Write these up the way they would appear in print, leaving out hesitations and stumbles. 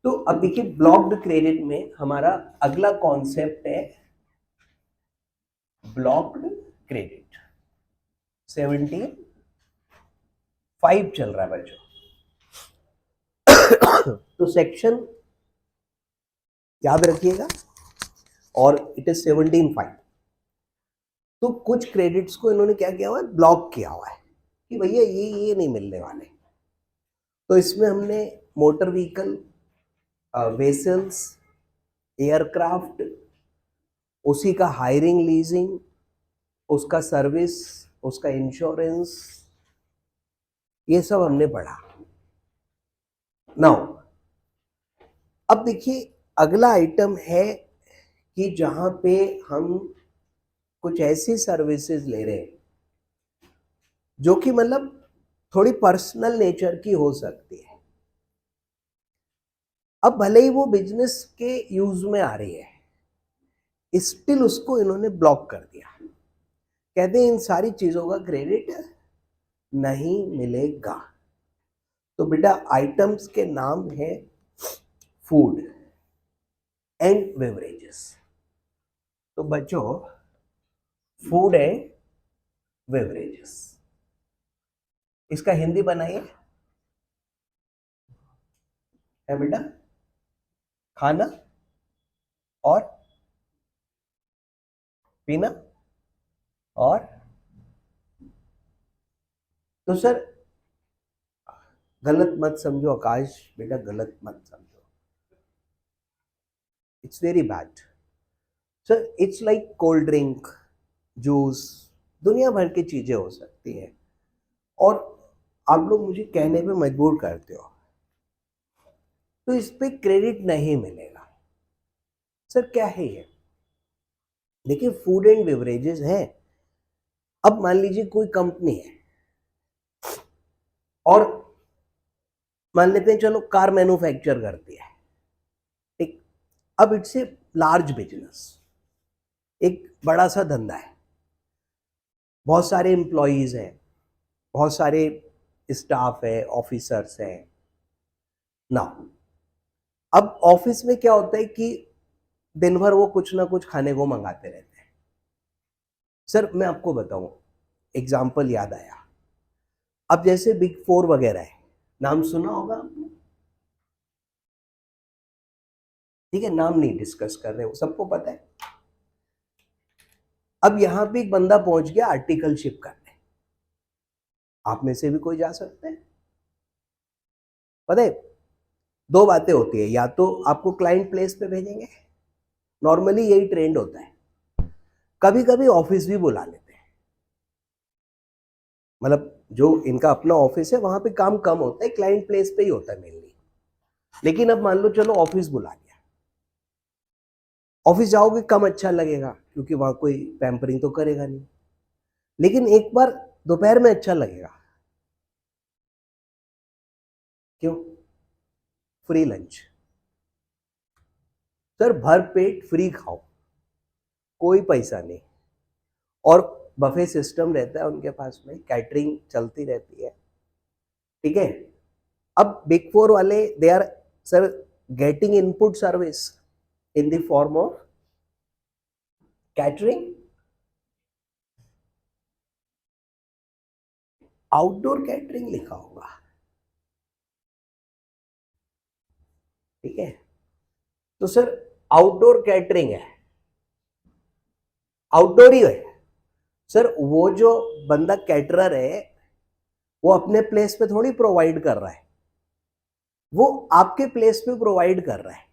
तो अब देखिए ब्लॉक्ड क्रेडिट में हमारा अगला कॉन्सेप्ट है ब्लॉक्ड क्रेडिट। 75 चल रहा है बच्चों। तो सेक्शन याद रखिएगा और इट इज 17(5). तो कुछ क्रेडिट्स को इन्होंने क्या किया हुआ है, ब्लॉक किया हुआ है कि भैया ये नहीं मिलने वाले। तो इसमें हमने मोटर व्हीकल, वेसल्स, एयरक्राफ्ट, उसी का हायरिंग लीजिंग, उसका सर्विस, उसका इंश्योरेंस, ये सब हमने पढ़ा। नाउ अब देखिए अगला आइटम है कि जहां पे हम कुछ ऐसी सर्विसेज ले रहे हैं जो कि मतलब थोड़ी पर्सनल नेचर की हो सकती है। अब भले ही वो बिजनेस के यूज में आ रही है, स्टिल उसको इन्होंने ब्लॉक कर दिया। कहते हैं इन सारी चीजों का क्रेडिट नहीं मिलेगा। तो बेटा आइटम्स के नाम है फूड एंड बेवरेजेस। तो बच्चों फूड एंड बेवरेजेस, इसका हिंदी बनाइए। है बेटा खाना और पीना और, तो सर गलत मत समझो आकाश, बेटा गलत मत समझो, it's very bad sir. It's like cold drink, juice, दुनिया भर की चीजें हो सकती हैं और आप लोग मुझे कहने पे मजबूर करते हो, तो इस पे क्रेडिट नहीं मिलेगा। सर क्या है ये? देखिए फूड एंड बेवरेजेस है। अब मान लीजिए कोई कंपनी है और मान लेते हैं चलो कार मैन्युफैक्चर करती है, ठीक। अब इट्स ए लार्ज बिजनेस, एक बड़ा सा धंधा है, बहुत सारे एम्प्लॉयज हैं, बहुत सारे स्टाफ है, ऑफिसर्स हैं ना। अब ऑफिस में क्या होता है कि दिन भर वो कुछ ना कुछ खाने को मंगाते रहते हैं। सर मैं आपको बताऊं, एग्जाम्पल याद आया। अब जैसे बिग फोर वगैरह है, नाम सुना होगा आपने, ठीक है, नाम नहीं डिस्कस कर रहे हो, सबको पता है। अब यहां पे एक बंदा पहुंच गया आर्टिकलशिप करने, आप में से भी कोई जा सकता है। पता है दो बातें होती है, या तो आपको क्लाइंट प्लेस पे भेजेंगे, नॉर्मली यही ट्रेंड होता है, कभी कभी ऑफिस भी बुला लेते हैं, मतलब जो इनका अपना ऑफिस है वहां पे काम कम होता है, क्लाइंट प्लेस पे ही होता है मेनली। लेकिन अब मान लो चलो ऑफिस बुला लिया, ऑफिस जाओगे कम अच्छा लगेगा क्योंकि वहां कोई पैम्परिंग तो करेगा नहीं, लेकिन एक बार दोपहर में अच्छा लगेगा। क्यों? फ्री लंच, सर भर पेट फ्री खाओ, कोई पैसा नहीं, और बफे सिस्टम रहता है उनके पास में, कैटरिंग चलती रहती है, ठीक है। अब बिग फोर वाले they are sir getting input service in the form of catering, outdoor catering लिखा होगा, ठीक है। तो सर आउटडोर कैटरिंग है, आउटडोर ही है सर। वो जो बंदा कैटरर है वो अपने प्लेस पे थोड़ी प्रोवाइड कर रहा है, वो आपके प्लेस पे प्रोवाइड कर रहा है,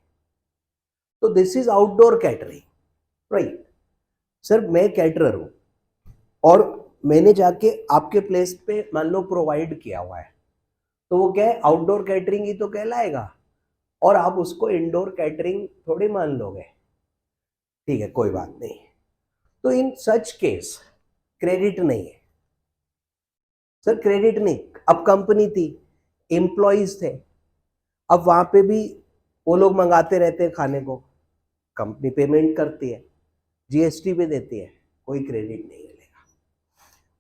तो this is outdoor catering, right. Sir मैं कैटरर हूं और मैंने जाके आपके प्लेस पे मान लो प्रोवाइड किया हुआ है, तो वो क्या है, आउटडोर कैटरिंग ही तो कहलाएगा, और आप उसको इंडोर कैटरिंग थोड़ी मान लोगे, ठीक है कोई बात नहीं। तो इन सच केस क्रेडिट नहीं है सर, क्रेडिट नहीं। अब कंपनी थी, एम्प्लॉयज थे, अब वहां पे भी वो लोग मंगाते रहते हैं खाने को, कंपनी पेमेंट करती है, जीएसटी पे देती है, कोई क्रेडिट नहीं मिलेगा।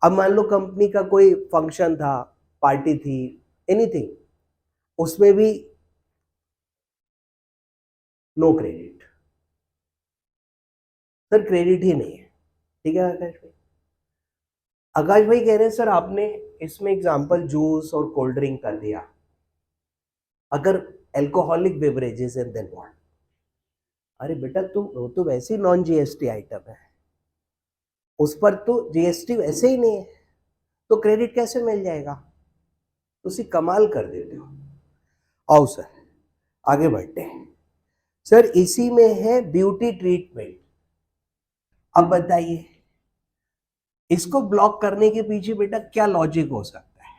अब मान लो कंपनी का कोई फंक्शन था, पार्टी थी, एनीथिंग, उसमें भी नो क्रेडिट, सर क्रेडिट ही नहीं है। ठीक है आकाश भाई? आकाश भाई कह रहे हैं सर आपने इसमें एग्जांपल जूस और कोल्ड ड्रिंक कर दिया, अगर alcoholic beverages and then what? अरे बेटा वो तो वैसे ही नॉन जीएसटी आइटम है, उस पर तो जीएसटी वैसे ही नहीं है, तो क्रेडिट कैसे मिल जाएगा? तुसी कमाल कर देते हो। आओ सर आगे बढ़ते हैं। सर इसी में है ब्यूटी ट्रीटमेंट। अब बताइए इसको ब्लॉक करने के पीछे बेटा क्या लॉजिक हो सकता है?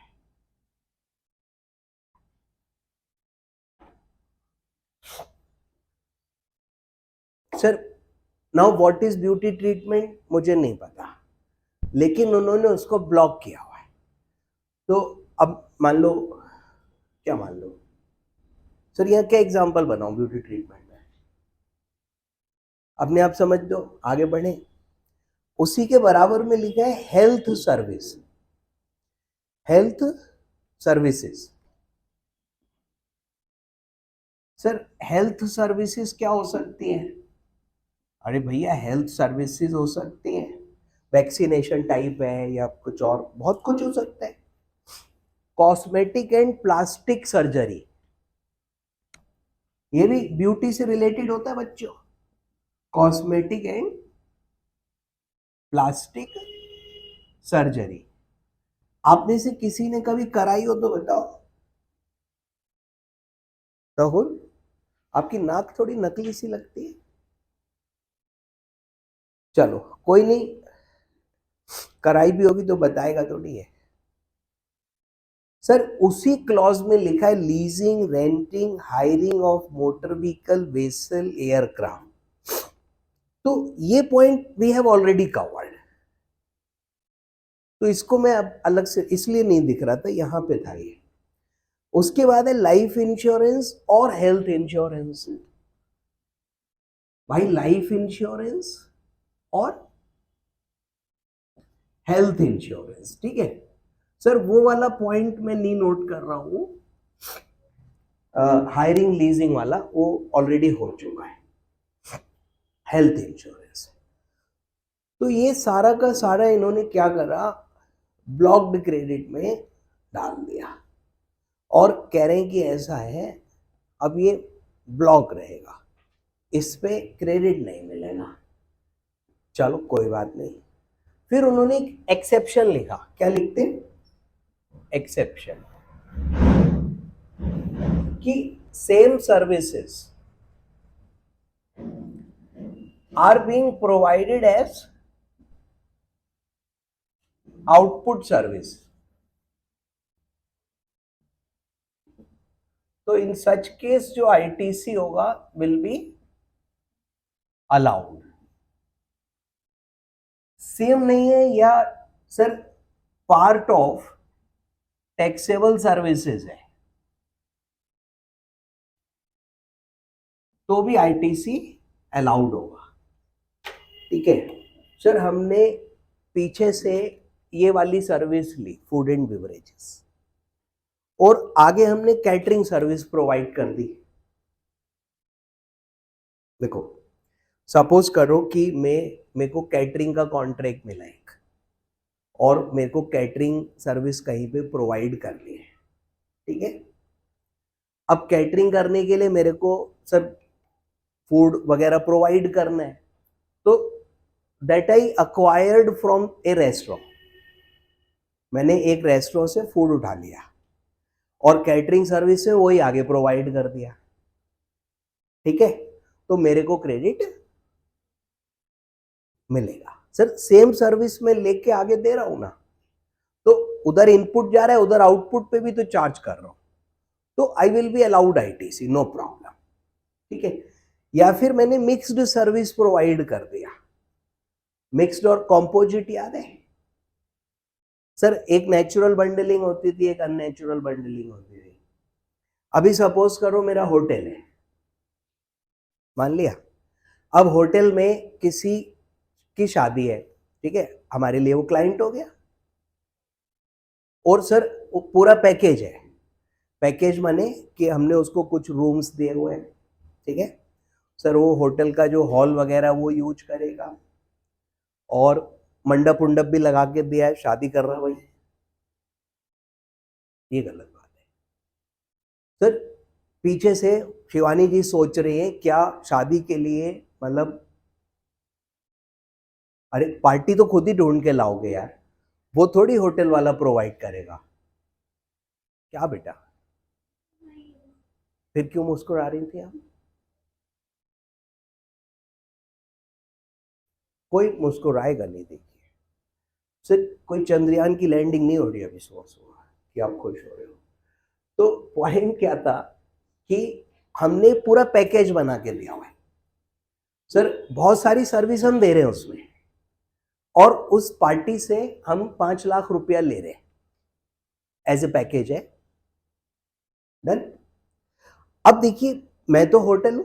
Sir now what is beauty treatment मुझे नहीं पता, लेकिन उन्होंने उसको ब्लॉक किया हुआ है। तो अब मान लो, क्या मान लो सर, यहाँ क्या एग्जांपल बनाऊं ब्यूटी ट्रीटमेंट में? अपने आप समझ दो, आगे बढ़े। उसी के बराबर में लिखा है health service, health services. Sir health services क्या हो सकती हैं? अरे भैया हेल्थ सर्विसेज हो सकती हैं, वैक्सीनेशन टाइप है या कुछ और, बहुत कुछ हो सकता है। कॉस्मेटिक एंड प्लास्टिक सर्जरी, ये भी ब्यूटी से रिलेटेड होता है बच्चों। कॉस्मेटिक एंड प्लास्टिक सर्जरी, आप में से किसी ने कभी कराई हो तो बताओ। राहुल आपकी नाक थोड़ी नकली सी लगती है। चलो कोई नहीं, कराई भी होगी तो बताएगा तो नहीं है। सर उसी क्लॉज में लिखा है leasing, renting, hiring of motor vehicle, vessel, aircraft. तो ये point we have already covered, तो इसको मैं अब अलग से इसलिए नहीं दिख रहा था, यहां पे था ये। उसके बाद है लाइफ इंश्योरेंस और हेल्थ इंश्योरेंस। भाई लाइफ इंश्योरेंस और हेल्थ इंश्योरेंस, ठीक है सर, वो वाला पॉइंट मैं नहीं नोट कर रहा हूं, हायरिंग लीजिंग वाला वो ऑलरेडी हो चुका है, हेल्थ इंश्योरेंस। तो ये सारा का सारा इन्होंने क्या करा, ब्लॉक्ड क्रेडिट में डाल दिया और कह रहे हैं कि ऐसा है अब ये ब्लॉक रहेगा, इस पे क्रेडिट नहीं मिलेगा। चलो कोई बात नहीं। फिर उन्होंने एक एक्सेप्शन लिखा, क्या लिखते हैं? एक्सेप्शन, कि same services are being provided as output service, तो इन सच केस जो आईटीसी होगा विल बी अलाउड। सेम नहीं है या sir part of taxable services है तो भी आईटीसी अलाउड होगा। ठीक है सर, हमने पीछे से ये वाली सर्विस ली फूड एंड बिवरेजेस, और आगे हमने कैटरिंग सर्विस प्रोवाइड कर दी। देखो सपोज करो कि मेरे को कैटरिंग का कॉन्ट्रैक्ट मिला एक, और मेरे को कैटरिंग सर्विस कहीं पे प्रोवाइड करनी है, ठीक है। अब कैटरिंग करने के लिए मेरे को सर फूड वगैरह प्रोवाइड करना है, तो that I acquired from A restaurant, मैंने एक रेस्टोरेंट से फूड उठा लिया और कैटरिंग सर्विस से वही आगे प्रोवाइड कर दिया, ठीक है, तो मेरे को क्रेडिट मिलेगा। सर सेम सर्विस में लेके आगे दे रहा हूं ना, तो उधर इनपुट जा रहा है, उधर आउटपुट पे भी तो चार्ज कर रहा हूं, तो I will be allowed ITC, no problem, ठीक है। या फिर मैंने मिक्स्ड सर्विस प्रोवाइड कर दिया, मिक्स्ड और कॉम्पोजिट याद है सर, एक नेचुरल बंडलिंग होती थी, एक अननेचुरल बंडलिंग होती थी। अभी सपोज करो मेरा होटल है, मान लिया, अब होटल में किसी की शादी है, ठीक है, हमारे लिए वो क्लाइंट हो गया, और सर पूरा पैकेज है, पैकेज माने कि हमने उसको कुछ रूम्स दिए हुए हैं, ठीक है, सर वो होटल का जो हॉल वगैरह वो यूज करेगा, और मंडप उंडप भी लगा के दिया है, शादी कर रहा है भाई, ये गलत बात है सर। पीछे से शिवानी जी सोच रही है क्या शादी के लिए, मतलब अरे पार्टी तो खुद ही ढूंढ के लाओगे यार, वो थोड़ी होटल वाला प्रोवाइड करेगा। क्या बेटा, फिर क्यों मुस्कुरा रही थी आप? कोई मुस्कुराएगा नहीं, देखिए सिर्फ कोई चंद्रयान की लैंडिंग नहीं हो रही अभी सुबह सुबह कि आप खुश हो रहे हो। तो पॉइंट क्या था कि हमने पूरा पैकेज बना के दिया हुआ है सर, बहुत सारी सर्विस हम दे रहे हैं उसमें, और उस पार्टी से हम 5 लाख रुपया ले रहे हैं, एज ए पैकेज है। डन। अब देखिए मैं तो होटल हूं,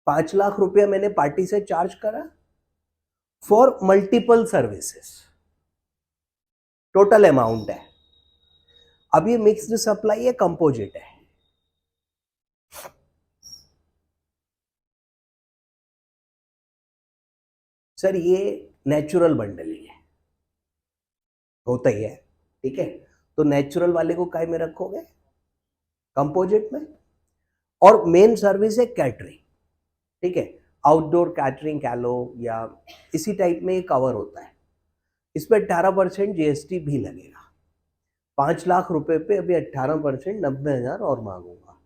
5 लाख रुपया मैंने पार्टी से चार्ज करा for multiple services, total amount है। अब ये मिक्स्ड सप्लाई है, कंपोजिट है। सर ये नेचुरल बंडलिंग है, होता ही है, ठीक है। तो नेचुरल वाले को काय में रखोगे, कंपोजिट में। और मेन सर्विस है कैटरिंग, ठीक है, आउटडोर कैटरिंग कह लो या इसी टाइप में ये कवर होता है। इस पर 18% जीएसटी भी लगेगा। 5 लाख रुपए पे अभी 18%, 90,000 और मांगूंगा।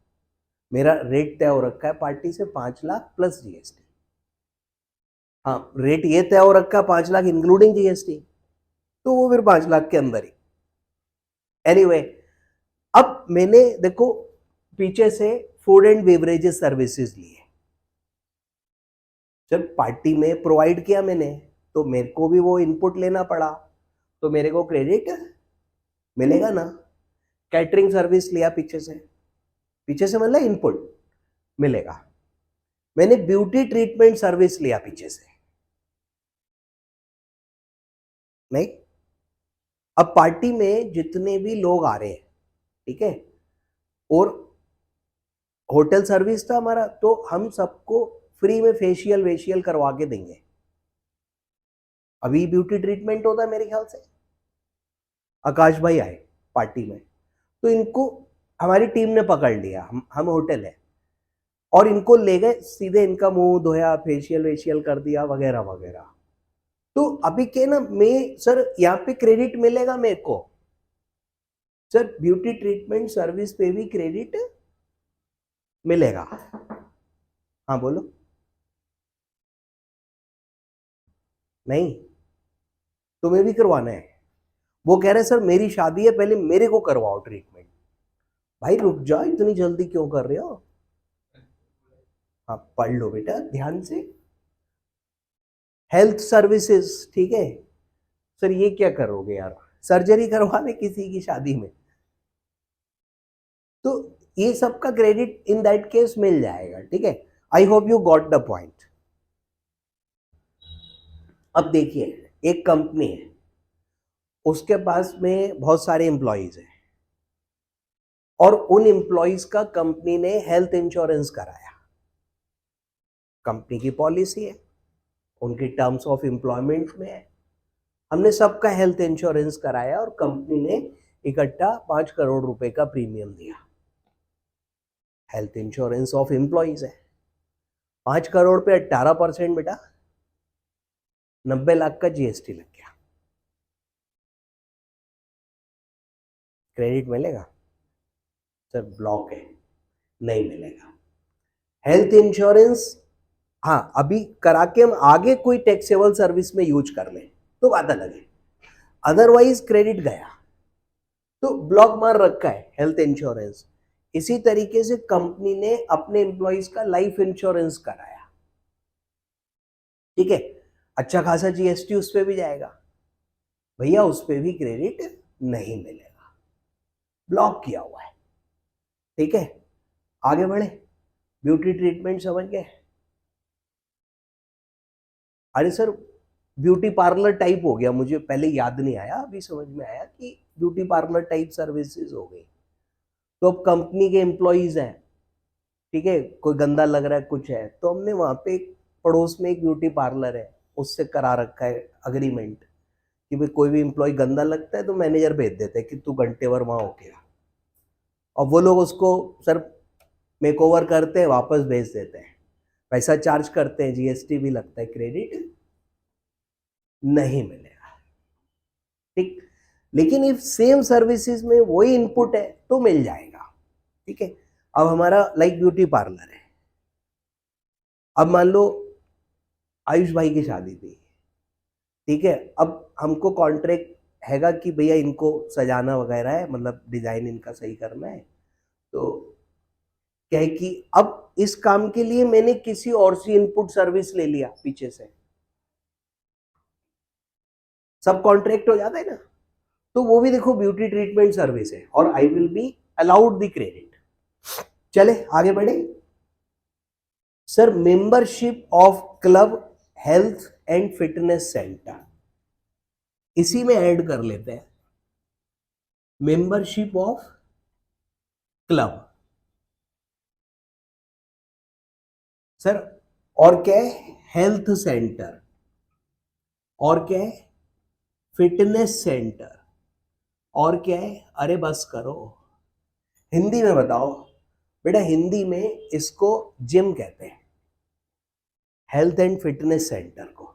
मेरा रेट तय हो रखा है पार्टी से 5 लाख प्लस जीएसटी। हाँ, रेट ये तय हो रखा है 5 लाख इंक्लूडिंग जीएसटी, तो वो फिर 5 लाख के अंदर ही। एनीवे, अब मैंने देखो पीछे से फूड एंड बेवरेजेस सर्विसेज ली है, जब पार्टी में प्रोवाइड किया मैंने, तो मेरे को भी वो इनपुट लेना पड़ा, तो मेरे को क्रेडिट मिलेगा ना। कैटरिंग सर्विस लिया पीछे से मतलब इनपुट मिलेगा। मैंने ब्यूटी ट्रीटमेंट सर्विस लिया पीछे से, नहीं। अब पार्टी में जितने भी लोग आ रहे हैं, ठीक है, और होटल सर्विस था हमारा, तो हम सबको फ्री में फेशियल वेशियल करवा के देंगे। अभी ब्यूटी ट्रीटमेंट होता है मेरे ख्याल से, आकाश भाई आए पार्टी में, तो इनको हमारी टीम ने पकड़ लिया, हम होटल है, और इनको ले गए सीधे, इनका मुंह धोया, फेशियल वेशियल कर दिया वगैरह वगैरह। तो अभी क्या ना, मैं सर यहाँ पे क्रेडिट मिलेगा मेरे को, सर ब्यूटी ट्रीटमेंट सर्विस पे भी क्रेडिट मिलेगा। हाँ बोलो। नहीं, तुम्हें भी करवाना है। वो कह रहे सर मेरी शादी है, पहले मेरे को करवाओ ट्रीटमेंट। भाई रुक जाओ, इतनी जल्दी क्यों कर रहे हो? हाँ पढ़ लो बेटा ध्यान से। हेल्थ सर्विसेज, ठीक है। सर ये क्या करोगे यार, सर्जरी करवा ले किसी की शादी में, तो ये सब का क्रेडिट इन दैट केस मिल जाएगा, ठीक है। I hope you got the point. अब देखिए, एक कंपनी है, उसके पास में बहुत सारे एम्प्लॉयज हैं, और उन एम्प्लॉयज का कंपनी ने हेल्थ इंश्योरेंस कराया। कंपनी की पॉलिसी है, उनकी टर्म्स ऑफ एम्प्लॉयमेंट में है, हमने सबका हेल्थ इंश्योरेंस कराया, और कंपनी ने इकट्ठा 5 करोड़ रुपए का प्रीमियम दिया। हेल्थ इंश्योरेंस ऑफ एम्प्लॉयज है, 5 करोड़ पे 18% बेटा, 90 लाख का जीएसटी लग गया। क्रेडिट मिलेगा? सर ब्लॉक है, नहीं मिलेगा। हेल्थ इंश्योरेंस हाँ अभी करा के हम आगे कोई टैक्सेबल सर्विस में यूज कर लें तो बात अलग है, अदरवाइज क्रेडिट गया, तो ब्लॉक मार रखा है हेल्थ इंश्योरेंस। इसी तरीके से कंपनी ने अपने एम्प्लॉयज का लाइफ इंश्योरेंस कराया, ठीक है, अच्छा खासा जीएसटी उस पर भी जाएगा, भैया उस पर भी क्रेडिट नहीं मिलेगा, ब्लॉक किया हुआ है, ठीक है। आगे बढ़े, ब्यूटी ट्रीटमेंट समझ गए? अरे सर ब्यूटी पार्लर टाइप हो गया, मुझे पहले याद नहीं आया, अभी समझ में आया कि ब्यूटी पार्लर टाइप सर्विसेज हो गई। तो अब कंपनी के एम्प्लॉयज हैं, ठीक है, कोई गंदा लग रहा है कुछ है, तो हमने वहाँ पे पड़ोस में एक ब्यूटी पार्लर है, उससे करा रखा है अग्रीमेंट कि भाई कोई भी एम्प्लॉय गंदा लगता है तो मैनेजर भेज देते हैं कि तू घंटे भर वहाँ होके आ, और वो लोग उसको सर मेकओवर करते हैं, वापस भेज देते हैं, पैसा चार्ज करते हैं, जीएसटी भी लगता है, क्रेडिट नहीं मिलेगा। ठीक, लेकिन इफ सेम सर्विसेज में वही इनपुट है तो मिल जाएगा। ठीक है, अब हमारा लाइक ब्यूटी पार्लर है, अब मान लो आयुष भाई की शादी थी, ठीक है, अब हमको कॉन्ट्रैक्ट हैगा कि भैया इनको सजाना वगैरह है, मतलब डिजाइन इनका सही करना है, तो क्या है कि अब इस काम के लिए मैंने किसी और से इनपुट सर्विस ले लिया पीछे से, सब कॉन्ट्रैक्ट हो जाता है ना, तो वो भी देखो ब्यूटी ट्रीटमेंट सर्विस है और आई will be allowed the credit. चले आगे बढ़े sir, membership of club health and fitness centre, इसी में ऐड कर लेते हैं मेंबरशिप ऑफ क्लब। सर और क्या है, हेल्थ सेंटर, और क्या है, फिटनेस सेंटर, और क्या है, अरे बस करो, हिंदी में बताओ बेटा, हिंदी में इसको जिम कहते हैं, हेल्थ एंड फिटनेस सेंटर को।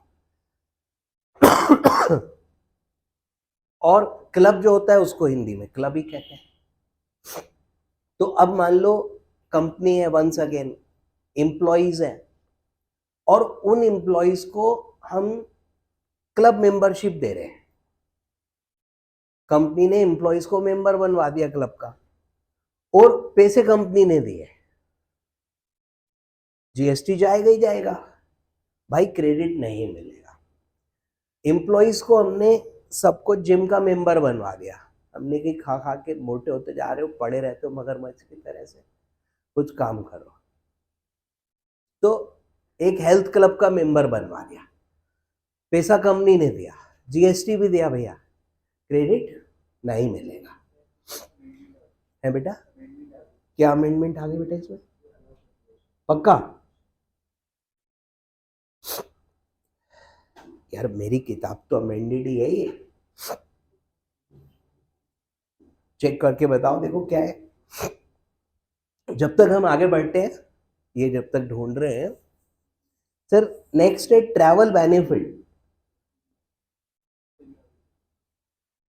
और क्लब जो होता है उसको हिंदी में क्लब ही कहते हैं। तो अब मान लो कंपनी है, वंस अगेन एम्प्लॉइज है, और उन एम्प्लॉइज को हम क्लब मेंबरशिप दे रहे हैं, कंपनी ने एम्प्लॉइज को मेंबर बनवा दिया क्लब का, और पैसे कंपनी ने दिए, जीएसटी जाएगा ही जाएगा भाई, क्रेडिट नहीं मिलेगा। एम्प्लॉइज को हमने सबको जिम का मेंबर बनवा दिया, हमने कि खा खा के मोटे होते जा रहे हो, पड़े रहते हो मगरमच्छ की तरह से, कुछ काम करो, तो एक हेल्थ क्लब का मेंबर बनवा दिया, पैसा कंपनी ने दिया, जीएसटी भी दिया भैया, क्रेडिट नहीं मिलेगा। है बेटा, क्या अमेंडमेंट आ गई बेटा इसमें, पक्का? यार मेरी किताब तो अमेंडेड ही है, ये चेक करके बताओ, देखो क्या है। जब तक हम आगे बढ़ते हैं, ये जब तक ढूंढ रहे हैं सर, नेक्स्ट है travel benefit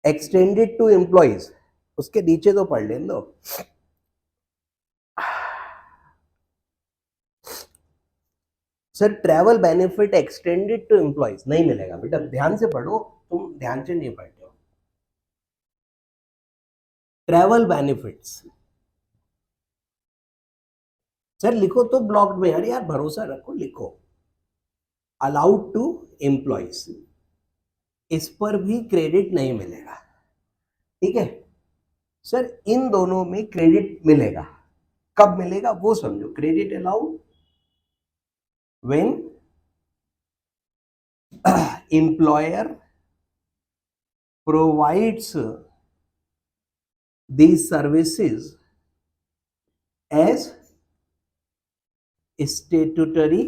extended to employees, उसके नीचे तो पढ़ लें दो। Sir travel benefit extended to employees नहीं मिलेगा बेटा, ध्यान से पढ़ो, तुम ध्यान से नहीं पढ़ते हो। ट्रैवल बेनिफिट्स सर लिखो तो ब्लॉक में, यार भरोसा रखो, लिखो अलाउड टू एम्प्लॉइज, इस पर भी क्रेडिट नहीं मिलेगा। ठीक है सर, इन दोनों में क्रेडिट मिलेगा, कब मिलेगा वो समझो। Credit allowed when employer provides these services as statutory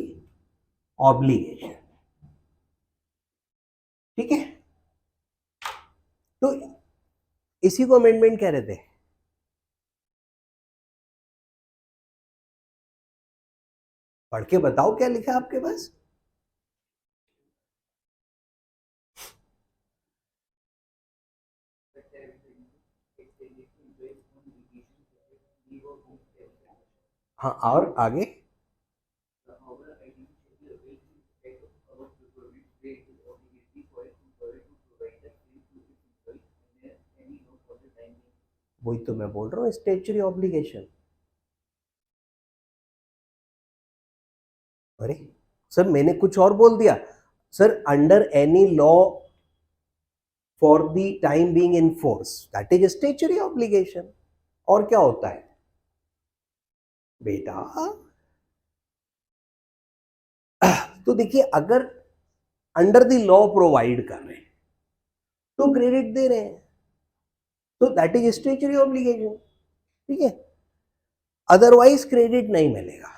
obligation। ठीक है, तो इसी को अमेंडमेंट कह रहे थे। पढ़ के बताओ क्या लिखा है आपके पास। हाँ, और आगे वही तो मैं बोल रहा हूँ, स्टैट्यूटरी ऑब्लिगेशन। अरे सर मैंने कुछ और बोल दिया sir, under any law for the time being in force, that is statutory obligation. और क्या होता है बेटा, तो देखिए अगर अंडर द लॉ प्रोवाइड कर रहे हैं तो क्रेडिट दे रहे हैं, तो दैट इज स्टैट्यूटरी ऑब्लिगेशन। ठीक है, अदरवाइज क्रेडिट नहीं मिलेगा।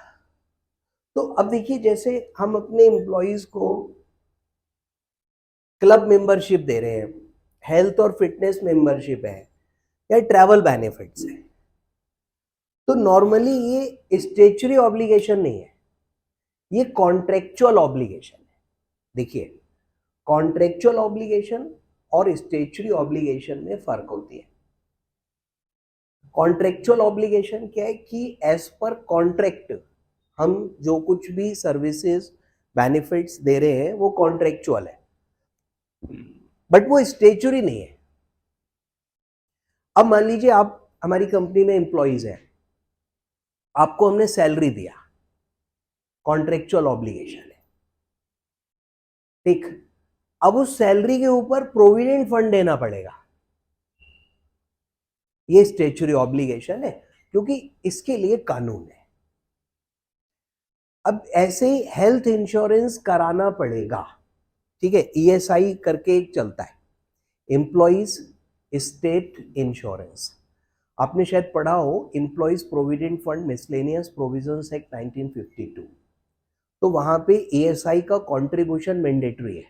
तो अब देखिए, जैसे हम अपने एम्प्लॉयज को क्लब मेंबरशिप दे रहे हैं, हेल्थ और फिटनेस मेंबरशिप है, या ट्रैवल बेनिफिट्स है, तो नॉर्मली ये स्टेचुरी ऑब्लिगेशन नहीं है, ये कॉन्ट्रेक्चुअल ऑब्लिगेशन है। देखिए, कॉन्ट्रेक्चुअल ऑब्लिगेशन और स्टेचुरी ऑब्लिगेशन में फर्क होती है। कॉन्ट्रेक्चुअल ऑब्लिगेशन क्या है कि एज पर कॉन्ट्रैक्ट हम जो कुछ भी सर्विसेज बेनिफिट्स दे रहे हैं वो कॉन्ट्रेक्चुअल है, बट वो स्टेचुरी नहीं है। अब मान लीजिए आप हमारी कंपनी में एम्प्लॉइज हैं, आपको हमने सैलरी दिया, कॉन्ट्रेक्चुअल ऑब्लिगेशन है, ठीक। अब उस सैलरी के ऊपर प्रोविडेंट फंड देना पड़ेगा, ये स्टेचुरी ऑब्लिगेशन है, क्योंकि इसके लिए कानून है। अब ऐसे ही हेल्थ इंश्योरेंस कराना पड़ेगा, ठीक है, ईएसआई करके एक चलता है, एम्प्लॉइज स्टेट इंश्योरेंस। आपने शायद पढ़ा हो employees provident fund miscellaneous provisions act 1952, तो वहां पे ईएसआई का कंट्रीब्यूशन मैंडेटरी है,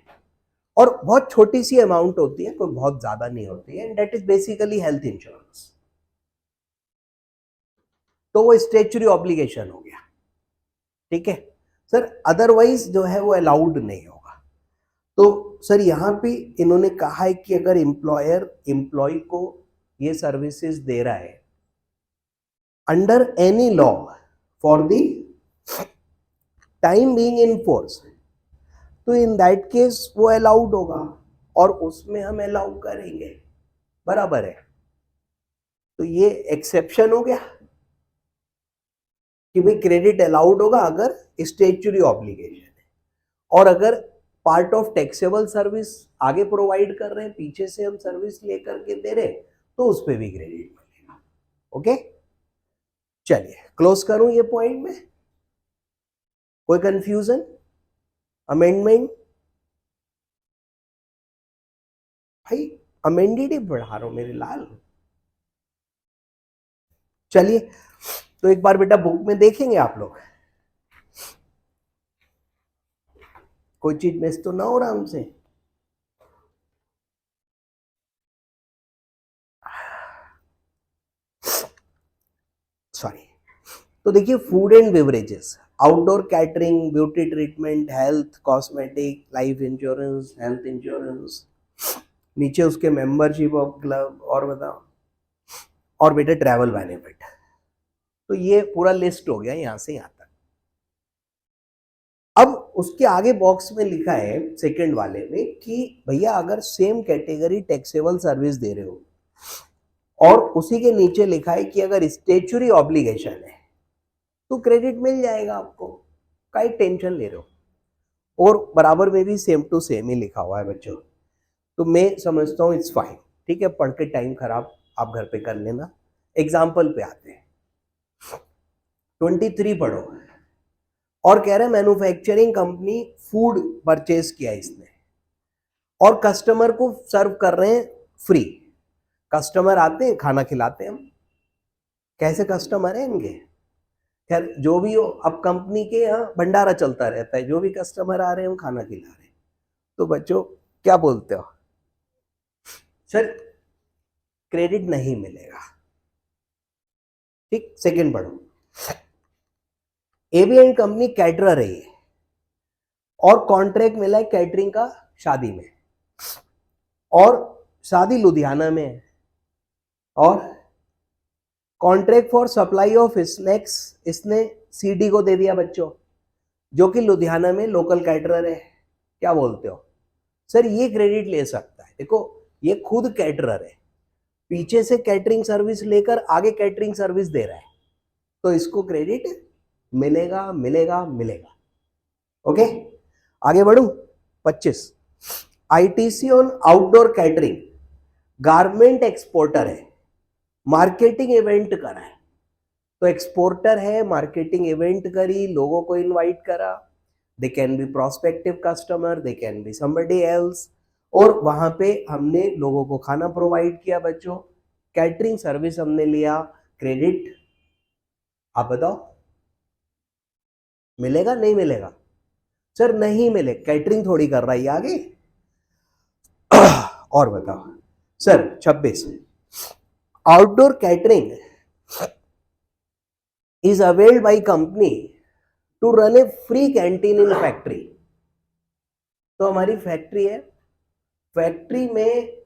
और बहुत छोटी सी अमाउंट होती है, कोई बहुत ज्यादा नहीं होती है, and that is basically health insurance. तो वो स्टेचुरी ऑब्लिगेशन हो गया, ठीक है सर। अदरवाइज जो है वो अलाउड नहीं होगा। तो सर यहाँ पे इन्होंने कहा है कि अगर एम्प्लॉयर एम्प्लॉय को ये सर्विसेज दे रहा है under any law for the time being in force, तो इन दैट केस वो अलाउड होगा, और उसमें हम अलाउ करेंगे, बराबर है। तो ये एक्सेप्शन हो गया कि भाई क्रेडिट अलाउड होगा अगर स्टेचुरी ऑब्लिगेशन है, और अगर पार्ट ऑफ टैक्सेबल सर्विस आगे प्रोवाइड कर रहे हैं, पीछे से हम सर्विस लेकर के दे रहे हैं, तो उस पर भी क्रेडिट मिलेगा। ओके, चलिए क्लोज करूं ये पॉइंट में, कोई कंफ्यूजन, अमेंडमेंट? भाई अमेंडेड ही पढ़ा रहा हूं मेरे लाल। चलिए, तो एक बार बेटा बुक में देखेंगे आप लोग, कोई चीज मिस तो ना हो रहा हमसे। सॉरी। तो देखिए, food and beverages, outdoor catering, beauty treatment, health, cosmetic, life insurance, health insurance, नीचे उसके मेंबरशिप ऑफ क्लब, और बताओ, और बेटा ट्रैवल बेनिफिट। तो ये पूरा लिस्ट हो गया यहां से यहां तक। अब उसके आगे बॉक्स में लिखा है सेकंड वाले में कि भैया अगर सेम कैटेगरी टैक्सेबल सर्विस दे रहे हो, और उसी के नीचे लिखा है कि अगर स्टेचुरी ऑब्लिगेशन है तो क्रेडिट मिल जाएगा आपको, काई टेंशन ले रहे हो। और बराबर में भी सेम टू सेम ही लिखा हुआ है बच्चों, तो मैं समझता हूँ इट्स फाइन, ठीक है। पढ़ के टाइम खराब आप घर पे कर लेना। एग्जाम्पल पे आते हैं, 23 पढ़ो, और कह रहे हैं मैन्युफैक्चरिंग कंपनी फूड परचेज किया इसने, और कस्टमर को सर्व कर रहे हैं फ्री। कस्टमर आते हैं, खाना खिलाते हैं हम, कैसे कस्टमर है इनके, खैर जो भी हो, अब कंपनी के यहाँ भंडारा चलता रहता है, जो भी कस्टमर आ रहे हैं हम खाना खिला रहे हैं। तो बच्चों क्या बोलते हो सर, क्रेडिट नहीं मिलेगा, ठीक। सेकंड पढ़ो, एबीएन कंपनी कैटरर है ये, और कॉन्ट्रैक्ट मिला है कैटरिंग का शादी में, और शादी लुधियाना में है, और contract for supply of snacks इसने सीडी को दे दिया बच्चों, जो कि लुधियाना में लोकल कैटरर है। क्या बोलते हो सर, ये क्रेडिट ले सकता है? देखो, ये खुद कैटरर है, पीछे से कैटरिंग सर्विस लेकर आगे कैटरिंग सर्विस दे रहा है, तो इसको क्रेडिट मिलेगा मिलेगा मिलेगा। ओके, आगे बढ़ू। 25, ITC on outdoor catering, garment exporter है, मार्केटिंग इवेंट करा है, तो एक्सपोर्टर है, मार्केटिंग इवेंट करी, लोगों को इनवाइट करा, they can be prospective customer, they can be somebody else, और वहां पे हमने लोगों को खाना प्रोवाइड किया बच्चों, कैटरिंग सर्विस हमने लिया, क्रेडिट आप बताओ, मिलेगा नहीं मिलेगा? सर नहीं मिले, कैटरिंग थोड़ी कर रहा है आगे। और बताओ sir 26, outdoor catering is availed by company to run a free canteen in factory। तो हमारी फैक्ट्री है, फैक्ट्री में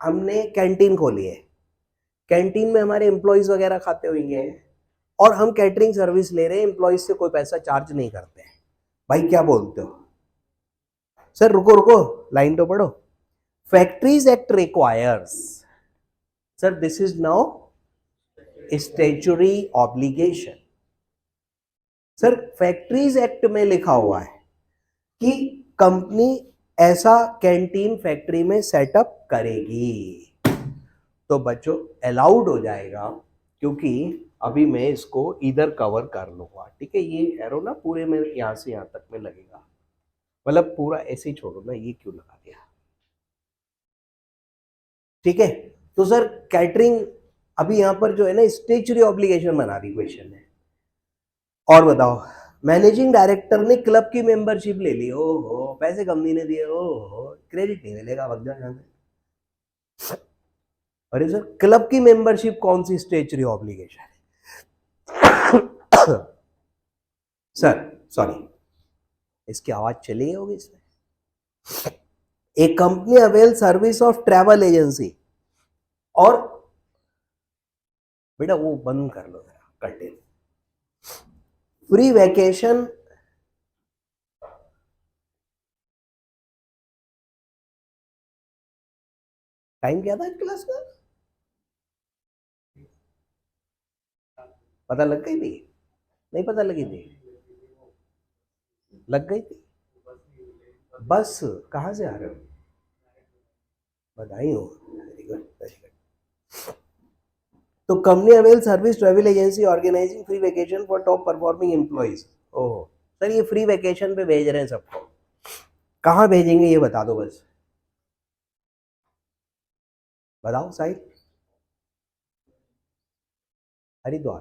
हमने कैंटीन खोली है, कैंटीन में हमारे एम्प्लॉयज वगैरह खाते होंगे और हम कैटरिंग सर्विस ले रहे हैं, एम्प्लॉयज से कोई पैसा चार्ज नहीं करते हैं। भाई क्या बोलते हो? सर रुको रुको, लाइन तो पढ़ो। Factories act requires, sir this is now statutory obligation. Sir factories act में लिखा हुआ है कि कंपनी ऐसा कैंटीन फैक्ट्री में सेटअप करेगी, तो बच्चों अलाउड हो जाएगा, क्योंकि अभी मैं इसको इधर कवर कर लूंगा। ठीक है, ये एरो ना पूरे में यहां से यहां तक में लगेगा, मतलब पूरा ऐसे ही छोड़ो ना, ये क्यों लगा दिया? ठीक है, तो सर कैटरिंग अभी यहां पर जो है ना स्टैट्यूटरी ऑब्लिगेशन बना दी क्वेश्चन है। और बताओ, मैनेजिंग डायरेक्टर ने क्लब की मेंबरशिप ले ली, ओहो पैसे कंपनी ने दिए, ओहो क्रेडिट नहीं मिलेगा, वक्त यहां से। अरे सर क्लब की मेंबरशिप कौन सी स्टैट्यूटरी ऑब्लिगेशन है? सर सॉरी, इसकी आवाज चली होगी इसमें। A company avail service of travel agency, और बेटा वो बंद कर लो जरा कर्टेन। फ्री वैकेशन, टाइम क्या था क्लास का? पता लग गई थी? नहीं पता लगी थी? लग गई थी। बस कहाँ से आ रहे हो? बधाई हो, वेरी गुड वेरी गुड। तो company avail service travel agency organising free vacation for top performing employees. ओहो सर ये फ्री वेकेशन पे भेज रहे हैं सबको, कहाँ भेजेंगे ये बता दो बस, बताओ साहिब। हरिद्वार।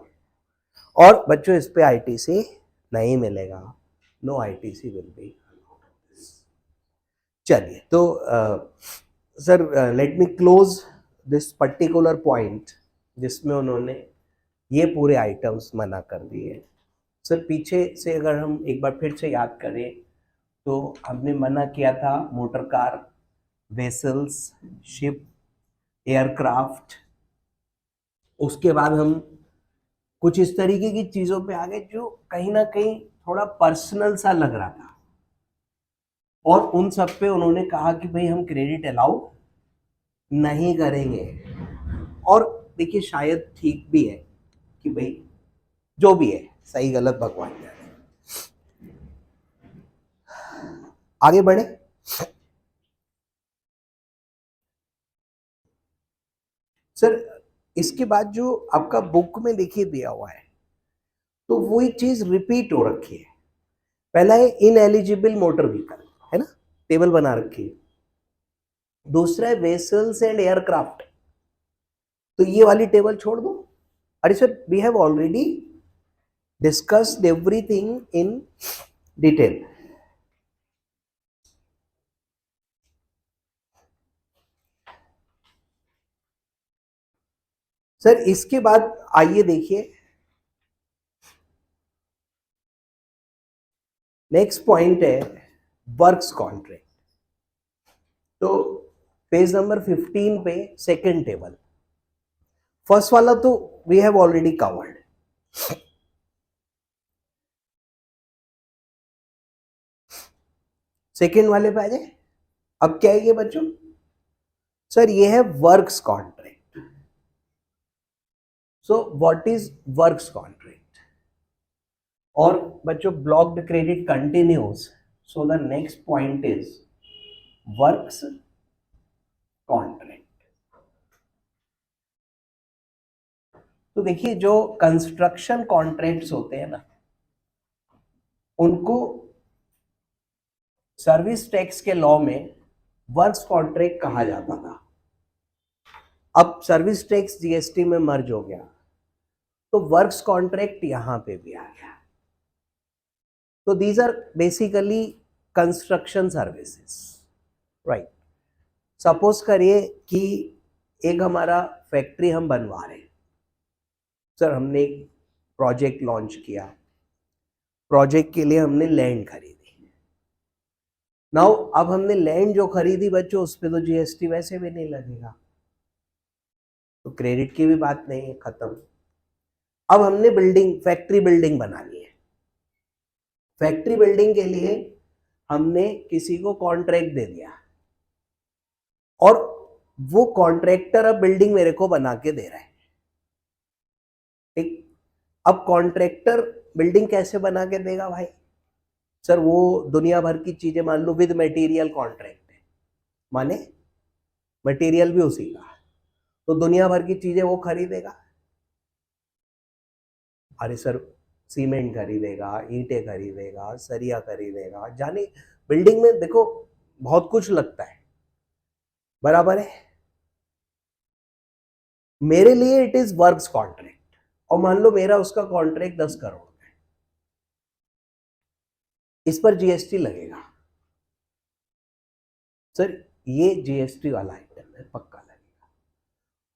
और बच्चों इस पे आईटीसी नहीं मिलेगा, नो आईटीसी विल बी। चलिए तो sir let me close this particular point जिसमें उन्होंने ये पूरे आइटम्स मना कर दिए। सर पीछे से अगर हम एक बार फिर से याद करें तो हमने मना किया था motor car, vessels, ship, aircraft. उसके बाद हम कुछ इस तरीके की चीज़ों पे आ गए जो कहीं ना कहीं थोड़ा पर्सनल सा लग रहा था, और उन सब पे उन्होंने कहा कि भाई हम क्रेडिट अलाउ नहीं करेंगे। और देखिए शायद ठीक भी है कि भाई जो भी है सही गलत भगवान जाने। आगे बढ़े। सर इसके बाद जो आपका बुक में देखिए दिया हुआ है तो वही चीज रिपीट हो रखी है। पहला है इन एलिजिबल मोटर व्हीकल, है ना, टेबल बना रखी है। दूसरा है वेसल्स एंड एयरक्राफ्ट, तो ये वाली टेबल छोड़ दो। अरे sir we have already discussed everything in detail. Sir इसके बाद आइए देखिए नेक्स्ट पॉइंट है वर्क्स कॉन्ट्रैक्ट। तो पेज नंबर 15 पे सेकंड टेबल, फर्स्ट वाला तो we have already covered. Second वाले पे आ जाए। अब क्या है ये बच्चों? सर ये है works contract. So what is works contract? और बच्चों blocked credit continues, so the next point is works contract. तो देखिए जो कंस्ट्रक्शन कॉन्ट्रैक्ट्स होते हैं ना, उनको सर्विस टैक्स के लॉ में वर्क्स कॉन्ट्रैक्ट कहा जाता था। अब सर्विस टैक्स जीएसटी में मर्ज हो गया, तो वर्क्स कॉन्ट्रैक्ट यहां पे भी आ गया। तो these are basically construction services, right. Suppose करिए कि एक हमारा फैक्ट्री हम बनवा रहे हैं, सर हमने एक प्रोजेक्ट लॉन्च किया, प्रोजेक्ट के लिए हमने लैंड खरीदी। नाउ अब हमने लैंड जो खरीदी बच्चों, उस पर तो जीएसटी वैसे भी नहीं लगेगा, तो क्रेडिट की भी बात नहीं है, खत्म। अब हमने बिल्डिंग, फैक्ट्री बिल्डिंग बनानी है। फैक्ट्री बिल्डिंग के लिए हमने किसी को कॉन्ट्रैक्ट दे दिया और वो कॉन्ट्रैक्टर अब बिल्डिंग मेरे को बना के दे रहा है, ठीक। अब कॉन्ट्रैक्टर बिल्डिंग कैसे बना के देगा भाई? सर वो दुनिया भर की चीजें, मान लो विद मटेरियल कॉन्ट्रैक्ट है, माने मटेरियल भी उसी का, तो दुनिया भर की चीजें वो खरीदेगा। अरे सर सीमेंट खरीदेगा, ईंटें खरीदेगा, सरिया खरीदेगा, जाने बिल्डिंग में देखो बहुत कुछ लगता है, बराबर है। मेरे लिए इट इज वर्क्स कॉन्ट्रैक्ट, और मान लो मेरा उसका कॉन्ट्रैक्ट 10 करोड़ है, इस पर जीएसटी लगेगा। सर ये जीएसटी वाला आइटम है, पक्का लगेगा,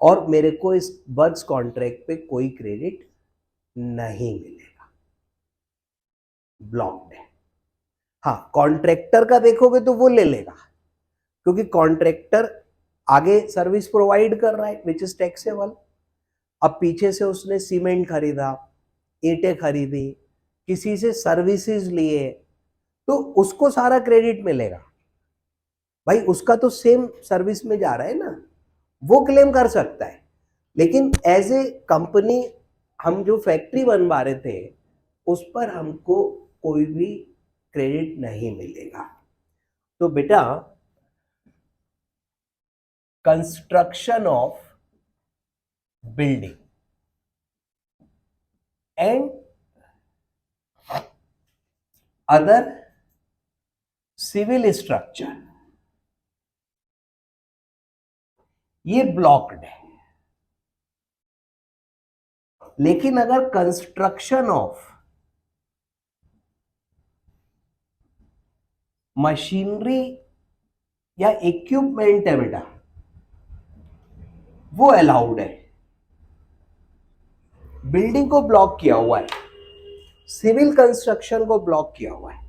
और मेरे को इस वर्क्स कॉन्ट्रैक्ट पे कोई क्रेडिट नहीं मिलेगा, ब्लॉक्ड है। हाँ, कॉन्ट्रैक्टर का देखोगे तो वो ले लेगा, क्योंकि कॉन्ट्रैक्टर आगे सर्विस प्रोवाइड कर रहा है विच इज टैक्सेबल। अब पीछे से उसने सीमेंट खरीदा, ईंटें खरीदी, किसी से सर्विसेज लिए, तो उसको सारा क्रेडिट मिलेगा भाई, उसका तो सेम सर्विस में जा रहा है ना, वो क्लेम कर सकता है। लेकिन एज ए कंपनी हम जो फैक्ट्री बनवा रहे थे उस पर हमको कोई भी क्रेडिट नहीं मिलेगा। तो बेटा construction of building and other civil structure, ये ब्लॉक्ड है। लेकिन अगर कंस्ट्रक्शन ऑफ मशीनरी या इक्विपमेंट है बेटा, वो अलाउड है। बिल्डिंग को ब्लॉक किया हुआ है, सिविल कंस्ट्रक्शन को ब्लॉक किया हुआ है,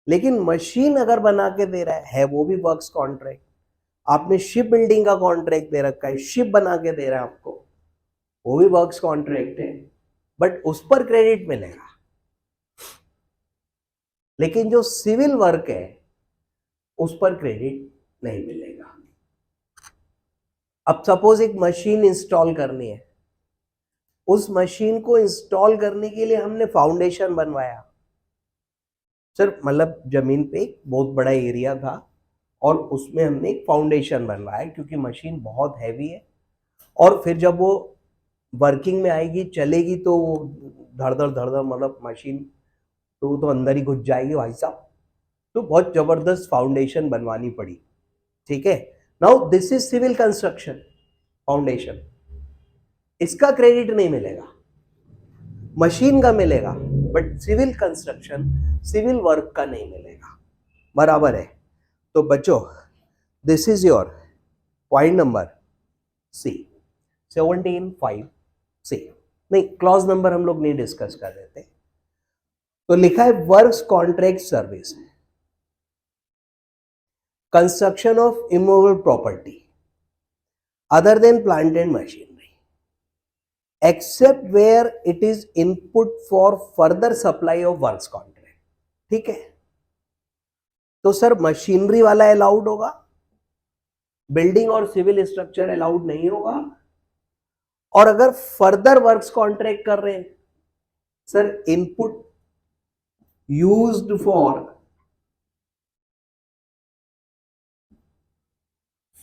लेकिन मशीन अगर बना के दे रहा है वो भी वर्क्स कॉन्ट्रैक्ट। आपने शिप बिल्डिंग का कॉन्ट्रैक्ट दे रखा है, शिप बना के दे रहा है आपको, वो भी वर्क्स कॉन्ट्रैक्ट है, बट उस पर क्रेडिट मिलेगा। लेकिन जो सिविल वर्क है उस पर क्रेडिट नहीं मिलेगा। अब सपोज एक मशीन इंस्टॉल करनी है, उस मशीन को इंस्टॉल करने के लिए हमने फाउंडेशन बनवाया। सर मतलब जमीन पे एक बहुत बड़ा एरिया था और उसमें हमने एक फाउंडेशन बनवाया, क्योंकि मशीन बहुत हैवी है, और फिर जब वो वर्किंग में आएगी, चलेगी, तो वो धड़ धड़ मतलब मशीन तो अंदर ही घुस जाएगी भाई साहब। तो बहुत जबरदस्त फाउंडेशन बनवानी पड़ी, ठीक है। Now this is civil construction foundation, इसका क्रेडिट नहीं मिलेगा, मशीन का मिलेगा, but civil construction, civil work का नहीं मिलेगा, बराबर है। तो बच्चों this is your point number C, 17.5 C. नहीं, क्लॉज नंबर हम लोग नहीं डिस्कस कर रहे थे। तो लिखा है works contract service, construction of immovable property other than plant and machinery except where it is input for further supply of works contract, ठीक है। तो सर मशीनरी वाला अलाउड होगा, बिल्डिंग और सिविल स्ट्रक्चर अलाउड नहीं होगा। और अगर फर्दर वर्क्स कॉन्ट्रैक्ट कर रहे हैं, sir input used for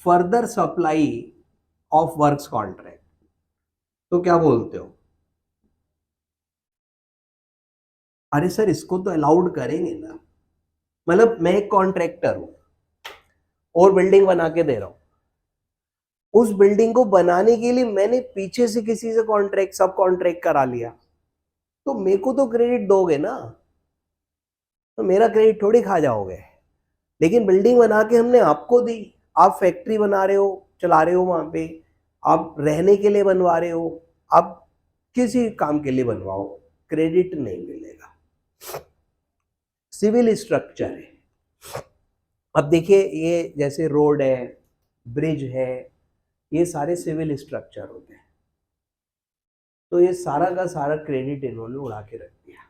further supply of works contract, तो क्या बोलते हो? अरे सर इसको तो अलाउड करेंगे ना, मतलब मैं एक कॉन्ट्रैक्टर हूं और बिल्डिंग बना के दे रहा हूं, उस बिल्डिंग को बनाने के लिए मैंने पीछे से किसी से कॉन्ट्रैक्ट सब कॉन्ट्रैक्ट करा लिया, तो मेरे को तो क्रेडिट दोगे ना, तो मेरा क्रेडिट थोड़ी खा जाओगे। लेकिन बिल्डिंग बना के हमने आपको दी, आप फैक्ट्री बना रहे हो, चला रहे हो, वहां पे आप रहने के लिए बनवा रहे हो, आप किसी काम के लिए बनवाओ, क्रेडिट नहीं मिलेगा। सिविल स्ट्रक्चर है। अब देखिए ये जैसे रोड है, ब्रिज है, ये सारे सिविल स्ट्रक्चर होते हैं, तो ये सारा का सारा क्रेडिट इन्होंने उड़ा के रख दिया।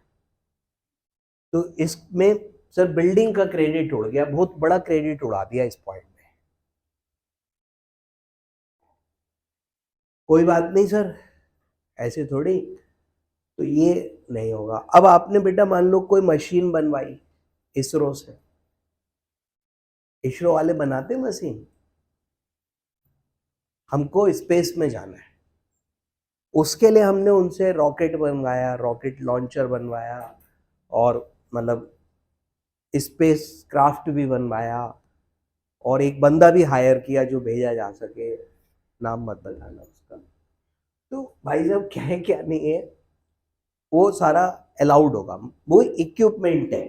तो इसमें सर बिल्डिंग का क्रेडिट उड़ गया, बहुत बड़ा क्रेडिट उड़ा दिया इस पॉइंट में। कोई बात नहीं सर, ऐसे थोड़ी, तो ये नहीं होगा। अब आपने बेटा मान लो कोई मशीन बनवाई इसरो से, इसरो वाले बनाते मशीन, हमको स्पेस में जाना है, उसके लिए हमने उनसे रॉकेट बनवाया, रॉकेट लॉन्चर बनवाया, और मतलब स्पेस क्राफ्ट भी बनवाया, और एक बंदा भी हायर किया जो भेजा जा सके, नाम मत बताना उसका। तो भाई साहब क्या है क्या नहीं है, वो सारा अलाउड होगा, वो इक्विपमेंट है।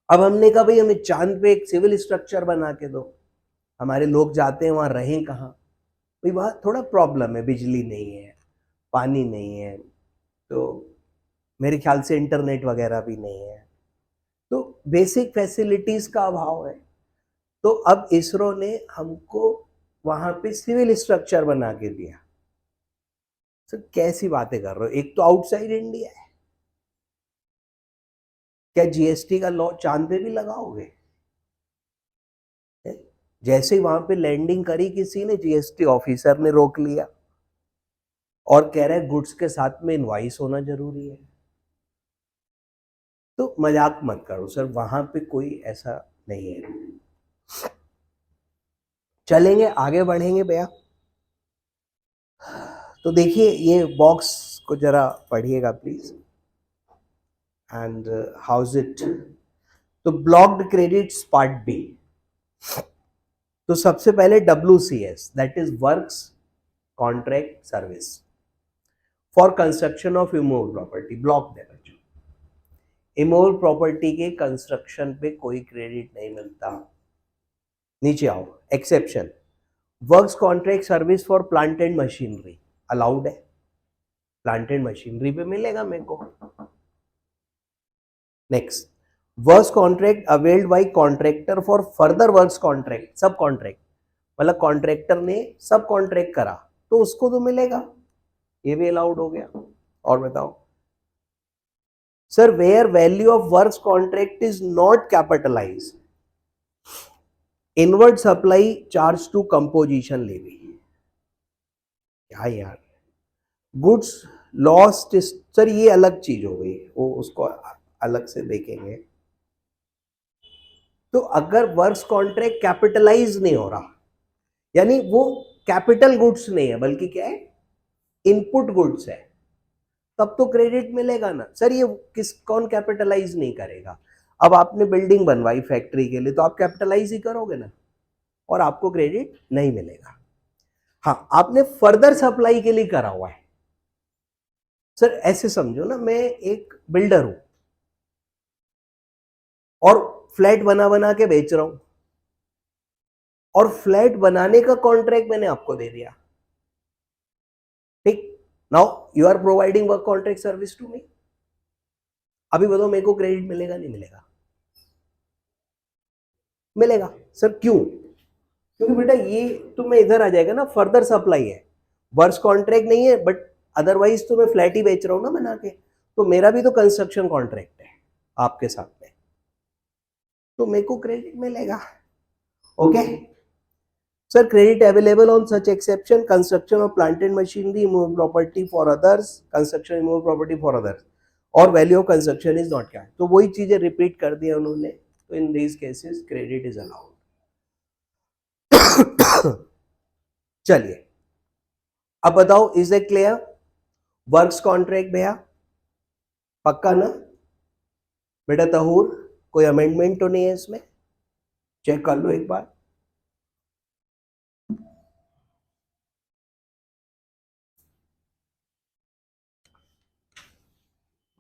अब हमने कहा भाई हमें चांद पे एक सिविल स्ट्रक्चर बना के दो, हमारे लोग जाते हैं वहां रहें कहाँ, भाई वहां थोड़ा प्रॉब्लम है, बिजली नहीं है, पानी नहीं है, तो मेरे ख्याल से इंटरनेट वगैरह भी नहीं है, तो बेसिक फैसिलिटीज का अभाव है। तो अब इसरो ने हमको वहां पे सिविल स्ट्रक्चर बना के दिया। सर कैसी बातें कर रहे हो, एक तो आउटसाइड इंडिया है, क्या जीएसटी का लॉ चांद पे भी लगाओगे? जैसे ही वहां पे लैंडिंग करी किसी ने, जीएसटी ऑफिसर ने रोक लिया और कह रहे गुड्स के साथ में इनवॉइस होना जरूरी है। तो मजाक मत करो सर, वहां पे कोई ऐसा नहीं है। चलेंगे आगे बढ़ेंगे भैया। तो देखिए ये बॉक्स को जरा पढ़िएगा प्लीज, एंड हाउस इट। तो ब्लॉक्ड क्रेडिट्स पार्ट बी। तो सबसे पहले WCS, that is works contract service for construction of immovable property, block दे बच्चों। इमूवेबल प्रॉपर्टी के कंस्ट्रक्शन पे कोई क्रेडिट नहीं मिलता। नीचे आओ, exception, works contract service for plant and machinery allowed है, प्लांट एंड मशीनरी पे मिलेगा मेरे को। Next, works contract availed bye contractor for further works contract, सब कॉन्ट्रैक्ट, मतलब कॉन्ट्रैक्टर ने सब कॉन्ट्रैक्ट करा तो उसको तो मिलेगा, ये भी अलाउड हो गया। और बताओ sir, where value of works contract is not capitalize, inward supply charge to composition levy. क्या यार, गुड्स लॉस्ट, सर ये अलग चीज हो गई, वो उसको अलग से देखेंगे। तो अगर वर्क्स कॉन्ट्रैक्ट कैपिटलाइज नहीं हो रहा, यानी वो कैपिटल गुड्स नहीं है बल्कि क्या है, इनपुट गुड्स है, तब तो क्रेडिट मिलेगा ना। सर ये कौन कैपिटलाइज नहीं करेगा? अब आपने बिल्डिंग बनवाई फैक्ट्री के लिए तो आप कैपिटलाइज ही करोगे ना, और आपको क्रेडिट नहीं मिलेगा। हाँ, आपने फर्दर सप्लाई के लिए करा हुआ है। सर ऐसे समझो ना, मैं एक बिल्डर हूं और फ्लैट बना बना के बेच रहा हूं, और फ्लैट बनाने का कॉन्ट्रैक्ट मैंने आपको दे दिया, ठीक। Now you are providing work contract service to me. अभी बताओ मेरे को क्रेडिट मिलेगा नहीं मिलेगा? मिलेगा। सर क्यों? क्योंकि बेटा ये तुम्हें इधर आ जाएगा ना, फर्दर सप्लाई है, वर्क्स कॉन्ट्रैक्ट नहीं है, बट अदरवाइज तो मैं फ्लैट ही बेच रहा हूं ना बना के, तो मेरा भी तो कंस्ट्रक्शन कॉन्ट्रैक्ट है आपके साथ में, तो मेरे को क्रेडिट मिलेगा। Okay sir, credit available on such exception, construction of plant and machinery, immovable property for others, construction immovable property for others, और value of construction is not क्या। तो वही चीजें रिपीट कर दी उन्होंने, तो in these cases credit is allowed. चलिए अब बताओ, is a clear? Works contract भैया पक्का ना बेटा? तहूर कोई अमेंडमेंट तो नहीं है इसमें? चेक कर लो एक बार।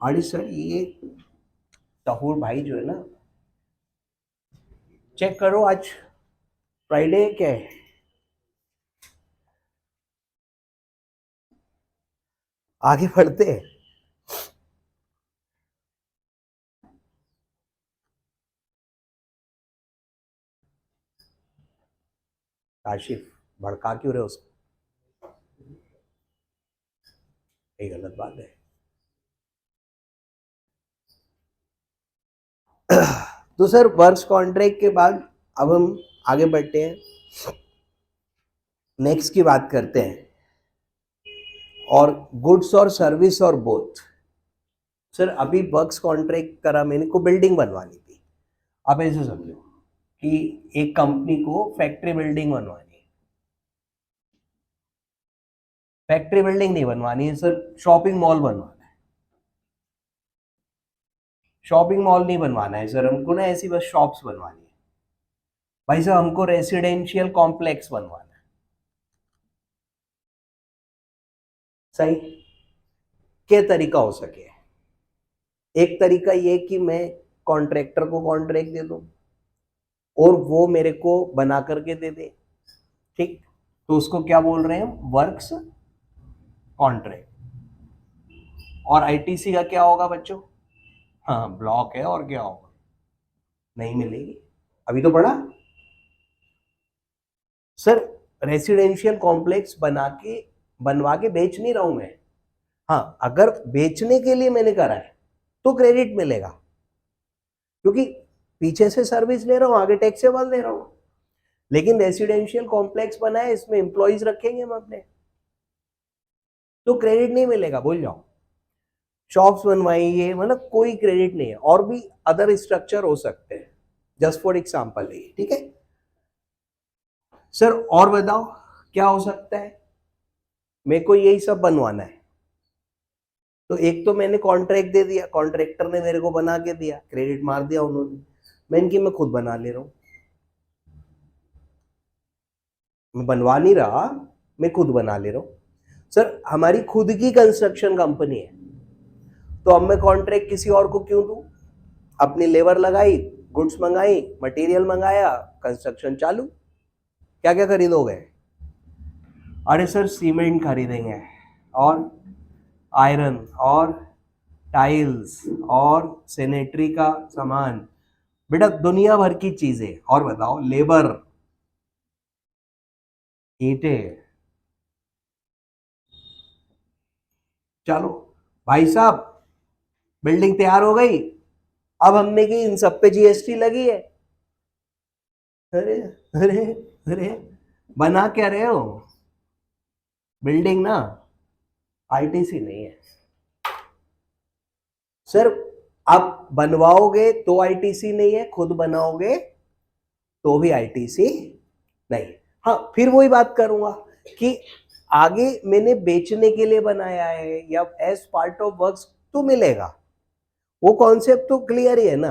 अरे सर ये तहूर भाई जो है ना, चेक करो आज फ्राइडे क्या है। आगे बढ़ते हैं। काशिफ भड़का क्यों रहे हो उसको, ये गलत बात है। तो सर वर्क्स कॉन्ट्रैक्ट के बाद अब हम आगे बढ़ते हैं, नेक्स्ट की बात करते हैं। और गुड्स और सर्विस और बोथ। सर अभी वर्क्स कॉन्ट्रैक्ट करा मैंने, को बिल्डिंग बनवानी थी। आप ऐसे समझो कि एक कंपनी को फैक्ट्री बिल्डिंग बनवानी है। फैक्ट्री बिल्डिंग नहीं बनवानी है सर, शॉपिंग मॉल बनवाना है। शॉपिंग मॉल नहीं बनवाना है सर हमको ना, ऐसी बस शॉप्स बनवानी है। भाई साहब हमको रेसिडेंशियल कॉम्प्लेक्स बनवाना है। सही क्या तरीका हो सके? एक तरीका ये कि मैं कॉन्ट्रैक्टर को कॉन्ट्रैक्ट दे दूं और वो मेरे को बना करके दे दे, ठीक? तो उसको क्या बोल रहे हैं? Works contract. और आईटीसी का क्या होगा बच्चों? हाँ ब्लॉक है, और क्या होगा? नहीं मिलेगी। अभी तो पढ़ा सर, रेसिडेंशियल कॉम्प्लेक्स बनवा के बेच नहीं रहा हूं मैं। हाँ अगर बेचने के लिए मैंने करा है तो क्रेडिट मिलेगा, क्योंकि पीछे से सर्विस ले रहा हूं, आगे टैक्सेबल दे रहा हूं। लेकिन रेसिडेंशियल कॉम्प्लेक्स बना है, इसमें एम्प्लॉइज रखेंगे हम अपने, तो क्रेडिट नहीं मिलेगा, भूल जाओ। शॉप्स बनवाई, ये मतलब कोई क्रेडिट नहीं है। और भी अदर स्ट्रक्चर हो सकते हैं, जस्ट फॉर एग्जाम्पल है, ठीक है सर? और बताओ क्या हो सकता है? मेरे को यही सब बनवाना है, तो एक तो मैंने कॉन्ट्रैक्ट दे दिया, कॉन्ट्रैक्टर ने मेरे को बना के दिया, क्रेडिट मार दिया उन्होंने। मैं खुद बना ले रहा हूं, मैं बनवा नहीं रहा, मैं खुद बना ले रहा हूं। सर हमारी खुद की कंस्ट्रक्शन कंपनी है, तो अब मैं कॉन्ट्रैक्ट किसी और को क्यों दूं? अपनी लेबर लगाई, गुड्स मंगाई, मटेरियल मंगाया, कंस्ट्रक्शन चालू। क्या क्या खरीदोगे? अरे सर सीमेंट खरीदेंगे, और आयरन, और टाइल्स, और सैनिटरी का सामान, बेटा दुनिया भर की चीजें। और बताओ लेबर, ईंटें। चलो भाई साहब, बिल्डिंग तैयार हो गई। अब हमने की इन सब पे जीएसटी लगी है। अरे अरे अरे, बना क्या रहे हो? बिल्डिंग ना, आईटीसी नहीं है सर। आप बनवाओगे तो आईटीसी नहीं है, खुद बनाओगे तो भी आईटीसी नहीं। हाँ फिर वही बात करूंगा कि आगे मैंने बेचने के लिए बनाया है या एज पार्ट ऑफ वर्क्स तो मिलेगा। वो कॉन्सेप्ट तो क्लियर ही है ना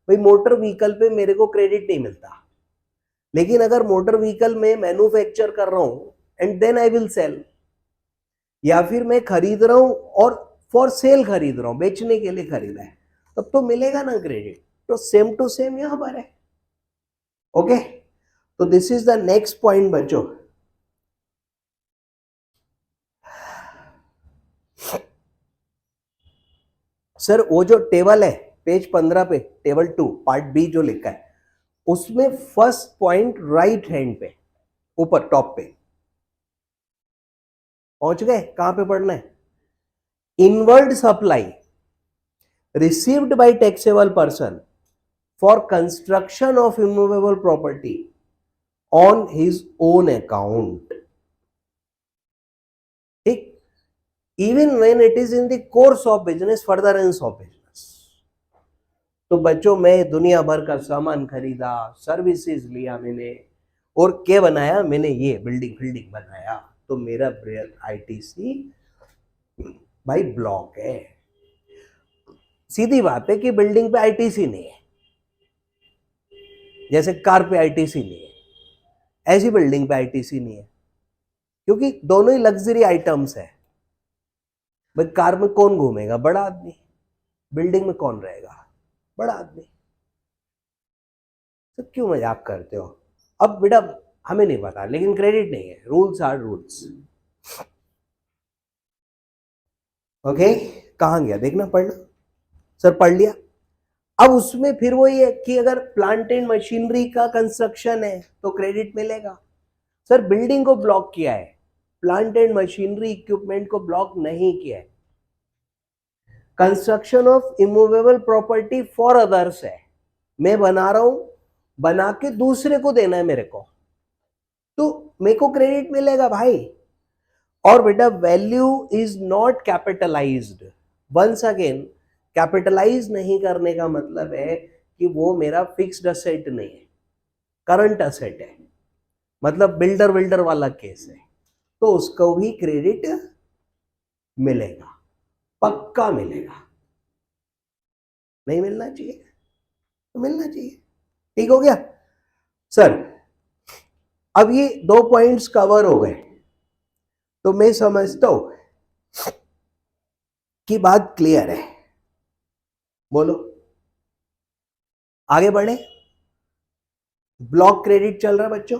भाई। मोटर व्हीकल पे मेरे को क्रेडिट नहीं मिलता, लेकिन अगर मोटर व्हीकल में मैन्युफैक्चर कर रहा हूं and then I will sell, या फिर मैं खरीद रहा हूं और फॉर सेल खरीद रहा हूं, बेचने के लिए खरीदा है, तब तो मिलेगा ना क्रेडिट। तो सेम टू सेम यहां पर है। ओके, तो this is the next point बच्चों। सर वो जो टेबल है पेज 15 पे, टेबल 2 पार्ट बी जो लिखा है, उसमें फर्स्ट पॉइंट राइट हैंड पे ऊपर टॉप पे पहुंच गए? कहां पे पढ़ना है? Inward supply received by taxable person for construction of immovable property on his own account, ठीक? Even when it is in the course of business, furtherance of business. तो बच्चों मैं दुनिया भर का सामान खरीदा, सर्विसेज लिया मैंने, और क्या बनाया मैंने? ये बिल्डिंग बिल्डिंग बनाया, तो मेरा आईटीसी भाई ब्लॉक है। सीधी बात है कि बिल्डिंग पे आईटीसी नहीं है, जैसे कार पे आईटीसी नहीं है, ऐसी बिल्डिंग पे आईटीसी नहीं है, क्योंकि दोनों ही लग्जरी आइटम्स है। भाई कार में कौन घूमेगा? बड़ा आदमी। बिल्डिंग में कौन रहेगा? बड़ा आदमी। तो क्यों मजाक करते हो? अब बेटा हमें नहीं पता, लेकिन क्रेडिट नहीं है, रूल्स आर रूल्स। ओके, कहाँ गया देखना, पढ़ना। सर पढ़ लिया। अब उसमें फिर वही है कि अगर प्लांट एंड मशीनरी का कंस्ट्रक्शन है तो क्रेडिट मिलेगा। सर बिल्डिंग को ब्लॉक किया है, प्लांट एंड मशीनरी इक्विपमेंट को ब्लॉक नहीं किया है। Construction of immovable property for others है, मैं बना रहा हूं, बना के दूसरे को देना है मेरे को, तो मेरे को क्रेडिट मिलेगा भाई। और बेटा value is not capitalized. Once again, capitalize नहीं करने का मतलब है कि वो मेरा फिक्स्ड असेट नहीं है, करंट असेट है, मतलब बिल्डर बिल्डर वाला केस है, तो उसको भी क्रेडिट मिलेगा, पक्का मिलेगा। नहीं मिलना चाहिए तो मिलना चाहिए। ठीक हो गया सर? अब ये 2 पॉइंट्स कवर हो गए, तो मैं समझता हूं कि बात क्लियर है। बोलो आगे बढ़े। ब्लॉक क्रेडिट चल रहा है बच्चों,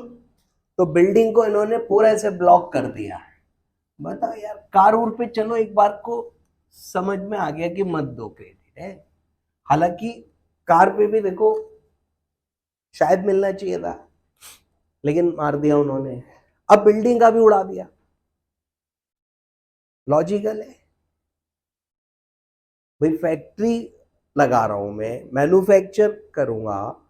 तो बिल्डिंग को इन्होंने पूरा ऐसे ब्लॉक कर दिया। बताओ यार, कार उर पे चलो, एक बार को समझ में आ गया कि मत दो क्रेडिट है। हालांकि कार पे भी देखो शायद मिलना चाहिए था, लेकिन मार दिया उन्होंने। अब बिल्डिंग का भी उड़ा दिया। लॉजिकल है भाई, फैक्ट्री लगा रहा हूं मैं, मैन्युफैक्चर करूंगा,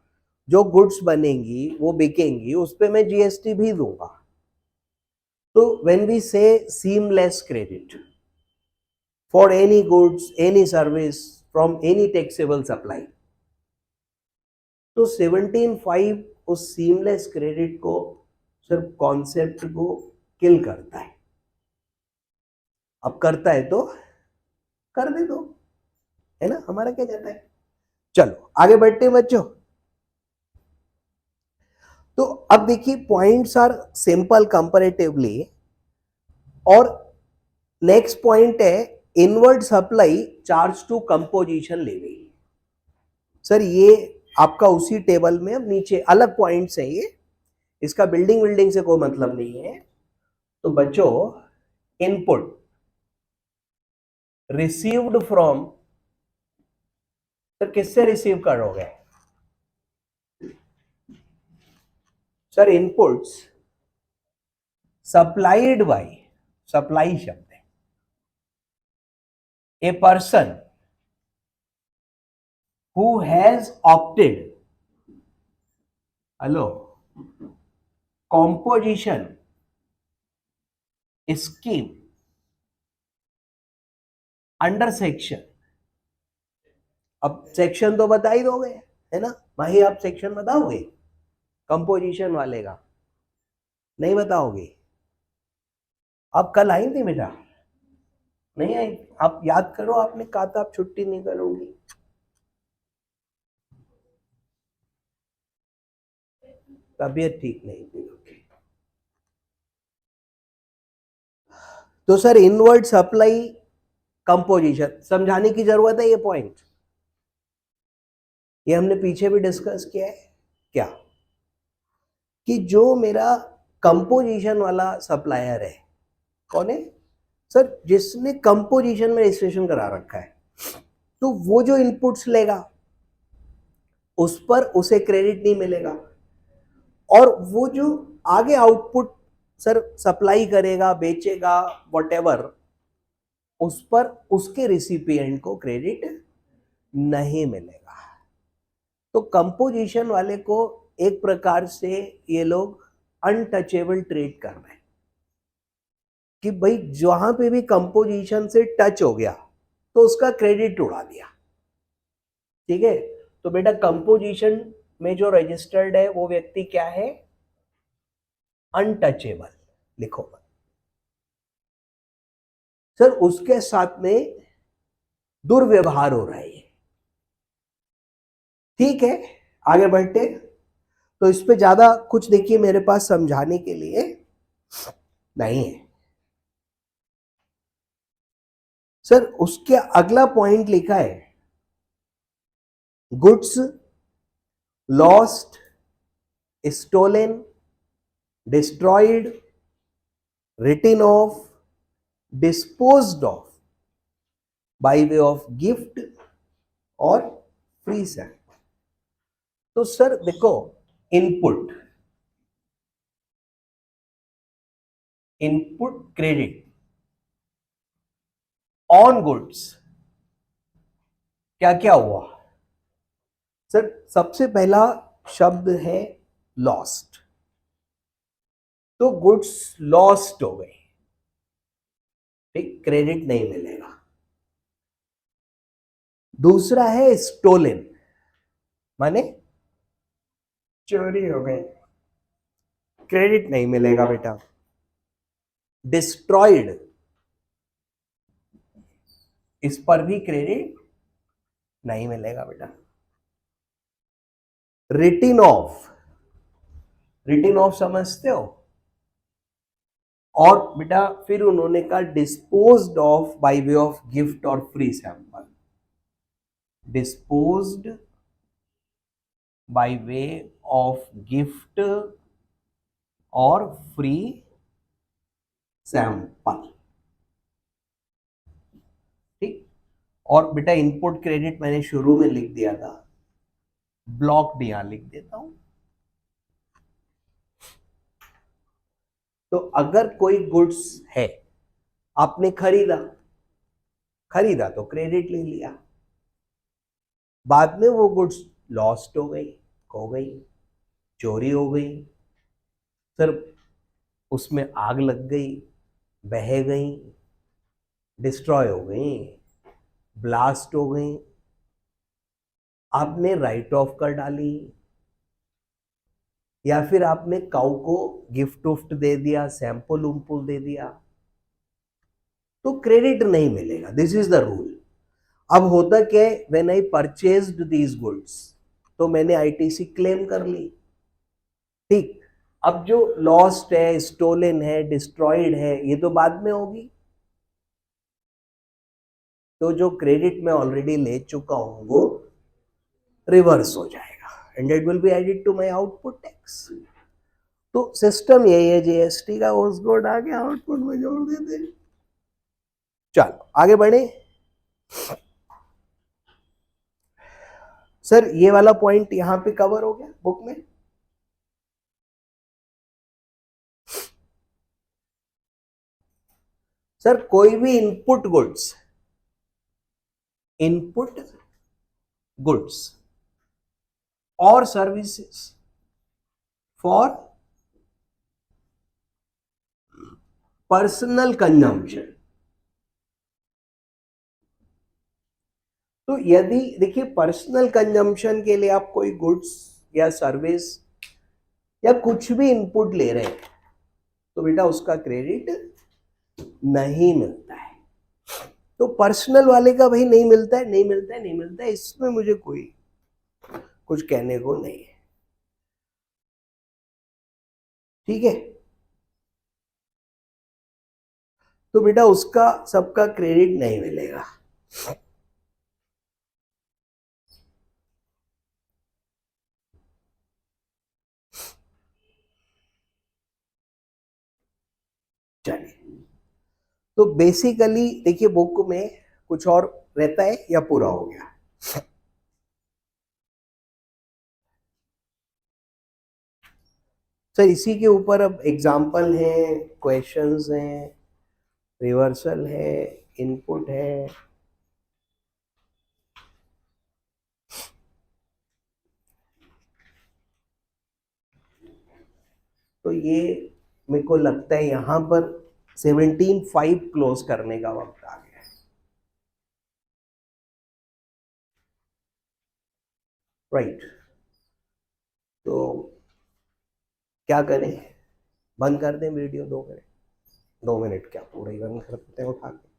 जो गुड्स बनेंगी वो बिकेंगी, उस पे मैं जीएसटी भी दूंगा। तो व्हेन वी से seamless credit for any goods any service from any taxable supply, तो 17(5) उस सीमलेस क्रेडिट को, सिर्फ कॉन्सेप्ट को किल करता है। अब करता है तो कर दे दो, है ना, हमारा क्या जाता है। चलो आगे बढ़ते हैं बच्चों। तो अब देखिए पॉइंट्स आर सिंपल कंपैरेटिवली, और नेक्स्ट पॉइंट है inward supply charge to composition levy. Sir ये आपका उसी टेबल में, अब नीचे अलग पॉइंट्स है ये, इसका बिल्डिंग बिल्डिंग से कोई मतलब नहीं है। तो बच्चों, इनपुट रिसीव्ड फ्रॉम, सर किससे रिसीव करोगे? Sir inputs supplied by, supply शब्द है, a person who has opted, hello, composition scheme under section. अब सेक्शन तो बता ही दोगे, है ना माही, आप सेक्शन बताओगे कंपोजिशन वाले का? नहीं बताओगे? आप कल आई थी बेटा? नहीं आई? आप याद करो, आपने कहा था आप छुट्टी नहीं करोगी। तबीयत ठीक नहीं थी। तो सर इनवर्ड सप्लाई कंपोजिशन समझाने की जरूरत है, ये पॉइंट ये हमने पीछे भी डिस्कस किया है क्या, कि जो मेरा कंपोजिशन वाला सप्लायर है, कौन है सर? जिसने कंपोजिशन में रजिस्ट्रेशन करा रखा है, तो वो जो इनपुट्स लेगा उस पर उसे क्रेडिट नहीं मिलेगा, और वो जो आगे आउटपुट सर सप्लाई करेगा, बेचेगा, व्हाटएवर, उस पर उसके रिसिपिएंट को क्रेडिट नहीं मिलेगा। तो कंपोजिशन वाले को एक प्रकार से ये लोग अनटचेबल ट्रीट कर रहे हैं, कि भाई जहां पे भी कंपोजिशन से टच हो गया तो उसका क्रेडिट उड़ा दिया। ठीक है, तो बेटा कंपोजिशन में जो रजिस्टर्ड है वो व्यक्ति क्या है? अनटचेबल। लिखो सर, उसके साथ में दुर्व्यवहार हो रहा है। ठीक है, आगे बढ़ते। तो इस पे ज्यादा कुछ देखिए मेरे पास समझाने के लिए नहीं है। सर उसके अगला पॉइंट लिखा है goods lost, stolen, destroyed, written off, disposed of by way of gift और फ्री सैम्पल। तो सर देखो, इनपुट क्रेडिट ऑन गुड्स क्या क्या हुआ सर? सबसे पहला शब्द है लॉस्ट, तो गुड्स लॉस्ट हो गई, ठीक, क्रेडिट नहीं मिलेगा। दूसरा है स्टोलन, माने चोरी हो गई, क्रेडिट नहीं मिलेगा बेटा। डिस्ट्रॉयड, इस पर भी क्रेडिट नहीं मिलेगा बेटा। रिटन ऑफ, रिटन ऑफ समझते हो? और बेटा फिर उन्होंने कहा disposed of by way of gift और free sample. Disposed by way of gift और फ्री सैंपल, ठीक। और बेटा इनपुट क्रेडिट मैंने शुरू में लिख दिया था, ब्लॉक यहां लिख देता हूं। तो अगर कोई गुड्स है, आपने खरीदा तो क्रेडिट ले लिया, बाद में वो गुड्स लॉस्ट हो गई, खो गई, चोरी हो गई, सर उसमें आग लग गई, बह गई, डिस्ट्रॉय हो गई, ब्लास्ट हो गई, आपने राइट ऑफ कर डाली, या फिर आपने काऊ को गिफ्ट उफ्ट दे दिया, सैंपल उम्पल दे दिया, तो क्रेडिट नहीं मिलेगा। This is the rule. अब होता क्या है, when I purchased these goods, तो मैंने आईटीसी क्लेम कर ली, ठीक। अब जो लॉस्ट है, स्टोलन है, डिस्ट्रॉयड है, ये तो बाद में होगी, तो जो क्रेडिट मैं ऑलरेडी ले चुका हूं वो रिवर्स हो जाएगा and it will be added to my output tax. तो सिस्टम यही है, जीएसटी का उस कोड आके आउटपुट में जोड़ देते हैं। चलो आगे बढ़े। सर ये वाला पॉइंट यहां पे कवर हो गया बुक में। सर कोई भी इनपुट गुड्स और सर्विसेज फॉर पर्सनल कंजम्पशन, तो यदि देखिए पर्सनल कंजम्पशन के लिए आप कोई गुड्स या सर्विस या कुछ भी इनपुट ले रहे हैं, तो बेटा उसका क्रेडिट नहीं मिलता है। तो पर्सनल वाले का भाई नहीं मिलता है, इसमें मुझे कोई कुछ कहने को नहीं है, ठीक है। तो बेटा उसका सबका क्रेडिट नहीं मिलेगा। चलिए, तो बेसिकली देखिए बुक में कुछ और रहता है या पूरा हो गया? सर इसी के ऊपर अब एग्जाम्पल है, क्वेश्चंस हैं, रिवर्सल है, इनपुट है। तो ये मेरे को लगता है यहां पर 17.5 क्लोज करने का वक्त आ गया है। राइट, तो क्या करें, बंद कर दें वीडियो? 2 मिनट, 2 मिनट क्या पूरा ही बंद कर देते हैं उठा के।